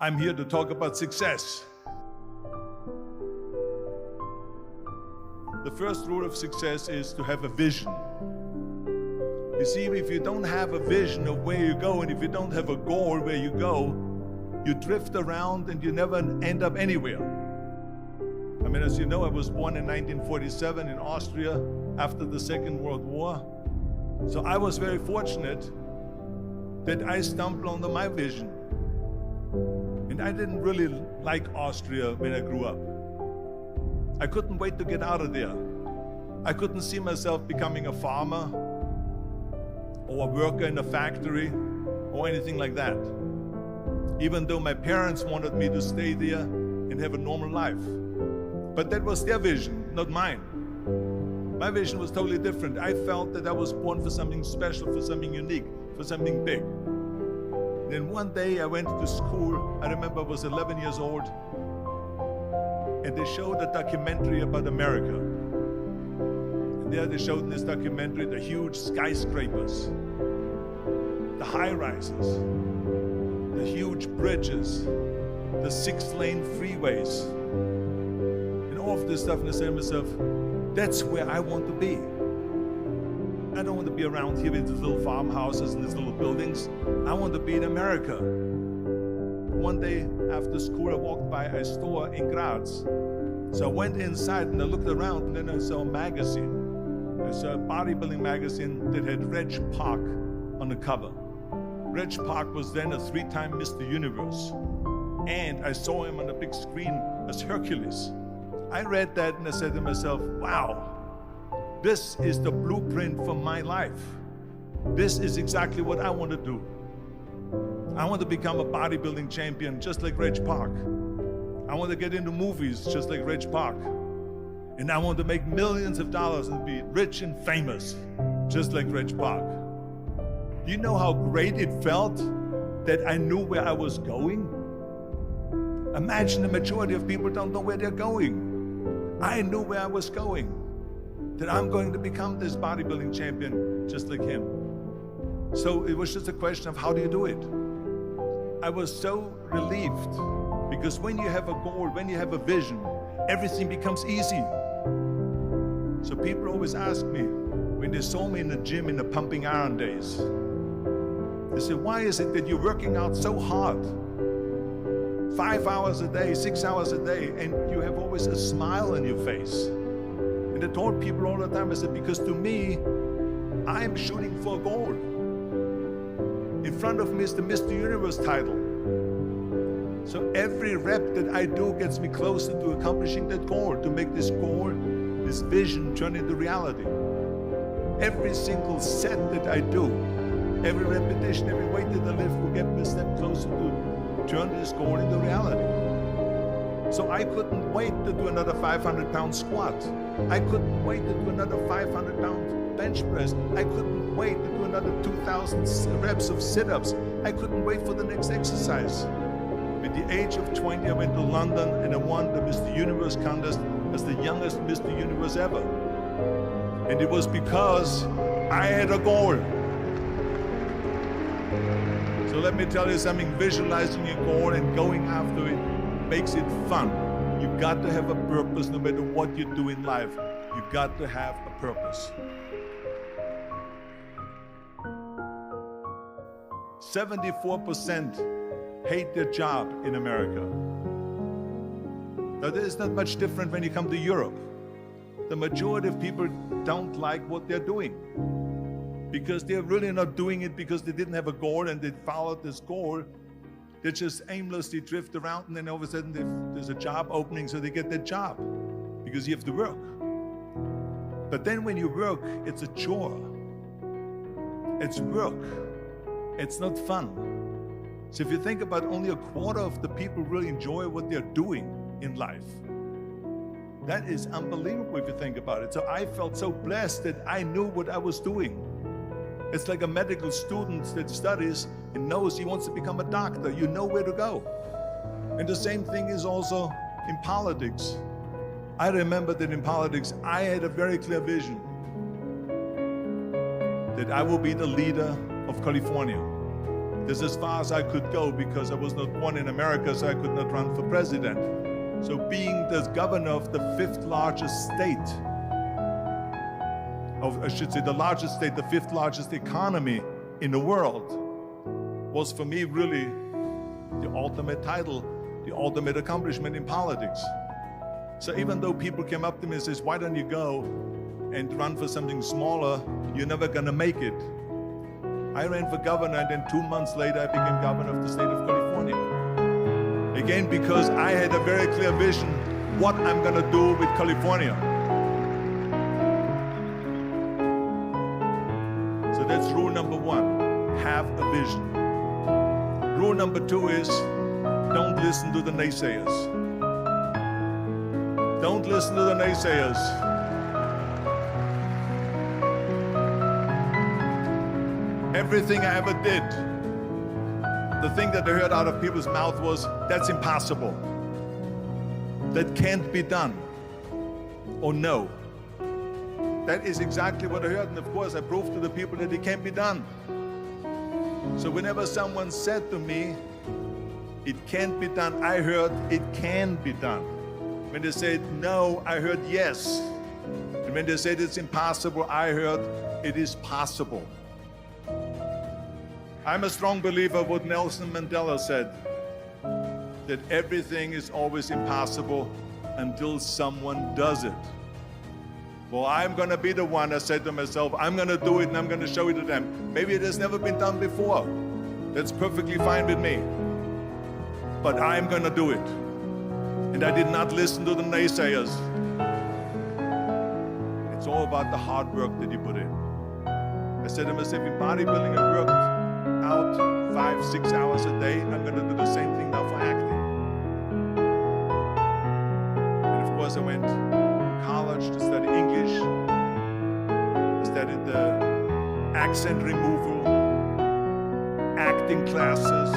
I'm here to talk about success. The first rule of success is to have a vision. You see, if you don't have a vision of where you go, and if you don't have a goal where you go, you drift around and you never end up anywhere. I mean, as you know, I was born in 1947 in Austria after the Second World War. So I was very fortunate that I stumbled onto my vision. And I didn't really like Austria when I grew up. I couldn't wait to get out of there. I couldn't see myself becoming a farmer or a worker in a factory or anything like that. Even though my parents wanted me to stay there and have a normal life. But that was their vision, not mine. My vision was totally different. I felt that I was born for something special, for something unique, for something big. And then one day I went to school. I remember I was 11 years old. And they showed a documentary about America. And there they showed in this documentary the huge skyscrapers, the high-rises, the huge bridges, the 6-lane freeways, and all of this stuff. And I said to myself, that's where I want to be. I don't want to be around here with these little farmhouses and these little buildings. I want to be in America. One day after school, I walked by a store in Graz. So I went inside and I looked around, and then I saw a magazine. I saw a bodybuilding magazine that had Reg Park on the cover. Reg Park was then a 3-time Mr. Universe. And I saw him on the big screen as Hercules. I read that and I said to myself, wow, this is the blueprint for my life. This is exactly what I want to do. I want to become a bodybuilding champion just like Reg Park. I want to get into movies just like Reg Park. And I want to make millions of dollars and be rich and famous just like Reg Park. Do you know how great it felt that I knew where I was going? Imagine the majority of people don't know where they're going. I knew where I was going, that I'm going to become this bodybuilding champion just like him. So it was just a question of how do you do it? I was so relieved because when you have a goal, when you have a vision, everything becomes easy. So people always ask me, when they saw me in the gym in the pumping iron days, they said, why is it that you're working out so hard? 5 hours a day, 6 hours a day, and you have always a smile on your face. And I told people all the time, I said, because to me, I'm shooting for a goal. In front of me is the Mr. Universe title. So every rep that I do gets me closer to accomplishing that goal, to make this goal, this vision turn into reality. Every single set that I do, every repetition, every weight that I lift will get me a step closer to turn this goal into reality. So I couldn't wait to do another 500-pound squat. I couldn't wait to do another 500-pound bench press. I couldn't wait to do another 2,000 reps of sit-ups. I couldn't wait for the next exercise. At the age of 20, I went to London and I won the Mr. Universe contest as the youngest Mr. Universe ever. And it was because I had a goal. So let me tell you something, visualizing your goal and going after it makes it fun. You've got to have a purpose no matter what you do in life. You've got to have a purpose. 74% hate their job in America. Now there's not much different when you come to Europe. The majority of people don't like what they're doing, because they're really not doing it because they didn't have a goal and they followed this goal. They just aimlessly drift around, and then all of a sudden there's a job opening, so they get that job because you have to work. But then when you work, it's a chore. It's work. It's not fun. So if you think about, only a quarter of the people really enjoy what they're doing in life. That is unbelievable if you think about it. So I felt so blessed that I knew what I was doing. It's like a medical student that studies and knows he wants to become a doctor. You know where to go. And the same thing is also in politics. I remember that in politics, I had a very clear vision that I will be the leader of California. This is as far as I could go because I was not born in America, so I could not run for president. So being the governor of the fifth largest state, I should say the largest state, the fifth largest economy in the world, was for me really the ultimate title, the ultimate accomplishment in politics. So even though people came up to me and says, why don't you go and run for something smaller, you're never gonna make it. I ran for governor, and then 2 months later I became governor of the state of California. Again, because I had a very clear vision what I'm gonna do with California. So that's rule number one, have a vision. Rule number two is, don't listen to the naysayers. Don't listen to the naysayers. Everything I ever did, the thing that I heard out of people's mouth was, that's impossible. That can't be done. Or no. That is exactly what I heard, and of course I proved to the people that it can't be done. So whenever someone said to me, it can't be done, I heard it can be done. When they said no, I heard yes. And when they said it's impossible, I heard it is possible. I'm a strong believer of what Nelson Mandela said, that everything is always impossible until someone does it. Well, I'm gonna be the one that said to myself, I'm gonna do it and I'm gonna show it to them. Maybe it has never been done before. That's perfectly fine with me. But I'm gonna do it. And I did not listen to the naysayers. It's all about the hard work that you put in. I said to myself, in bodybuilding I worked out 5-6 hours a day. I'm gonna do the same thing now for acting. And of course I went to college to study English. I studied the accent removal, acting classes,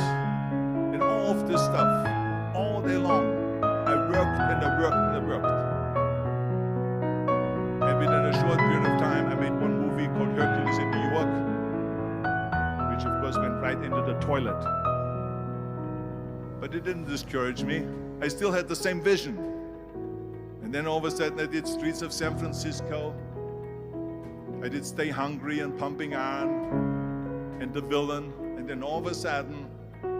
and all of this stuff, all day long. I worked and I worked and I worked. And within a short period of time, I made one movie called Hercules in New York, which of course went right into the toilet. But it didn't discourage me. I still had the same vision. And then all of a sudden I did Streets of San Francisco. I did Stay Hungry and Pumping Iron and The Villain. And then all of a sudden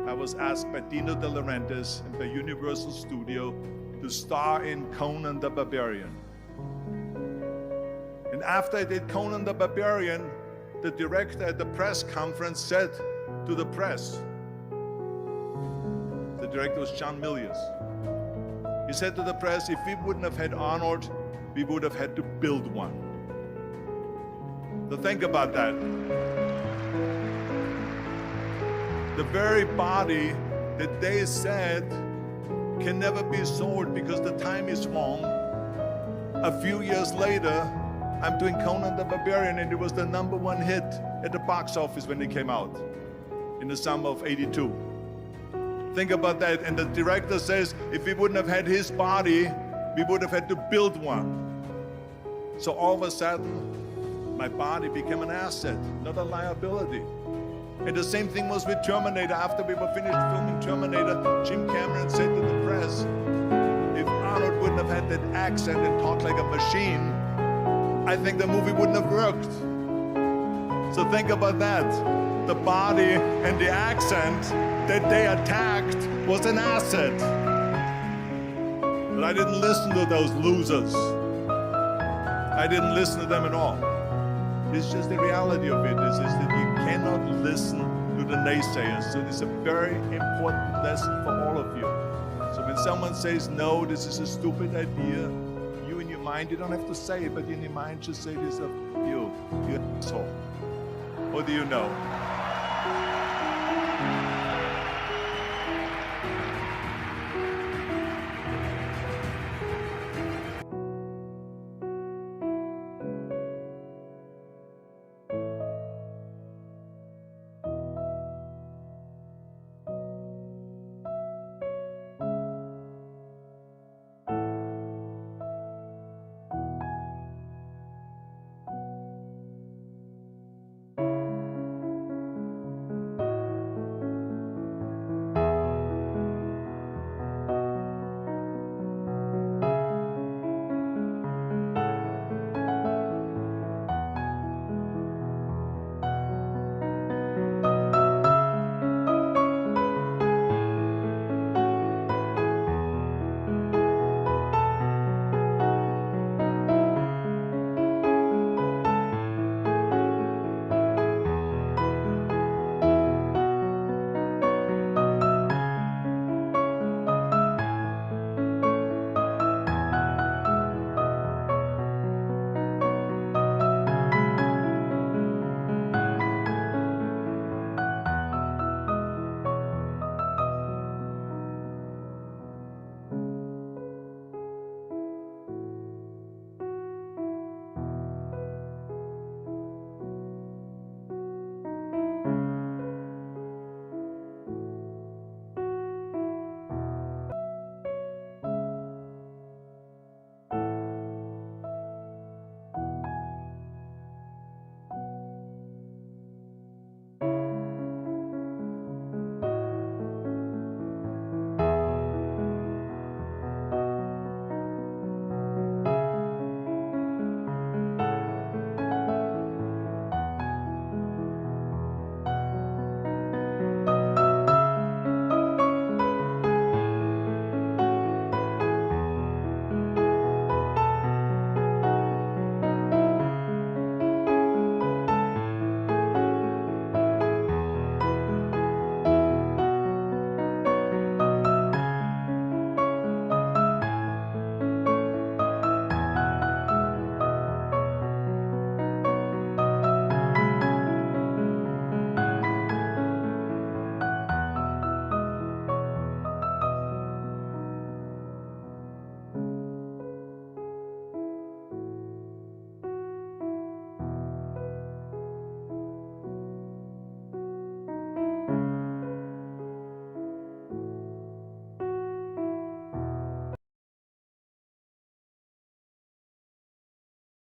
I was asked by Dino De Laurentiis and by Universal Studio to star in Conan the Barbarian. And after I did Conan the Barbarian, the director at the press conference said to the press, the director was John Milius, he said to the press, if we wouldn't have had Arnold, we would have had to build one. So think about that. The very body that they said can never be sold because the time is wrong. A few years later, I'm doing Conan the Barbarian, and it was the #1 hit at the box office when it came out in the summer of '82. Think about that. And the director says, if we wouldn't have had his body, we would have had to build one. So all of a sudden, my body became an asset, not a liability. And the same thing was with Terminator. After we were finished filming Terminator, Jim Cameron said to the press, if Arnold wouldn't have had that accent and talked like a machine, I think the movie wouldn't have worked. So think about that. The body and the accent that they attacked was an asset. But I didn't listen to those losers. I didn't listen to them at all. It's just the reality of it is that you cannot listen to the naysayers. So it's a very important lesson for all of you. So when someone says, no, this is a stupid idea, you in your mind, you don't have to say it, but in your mind just say this of you asshole. What do you know?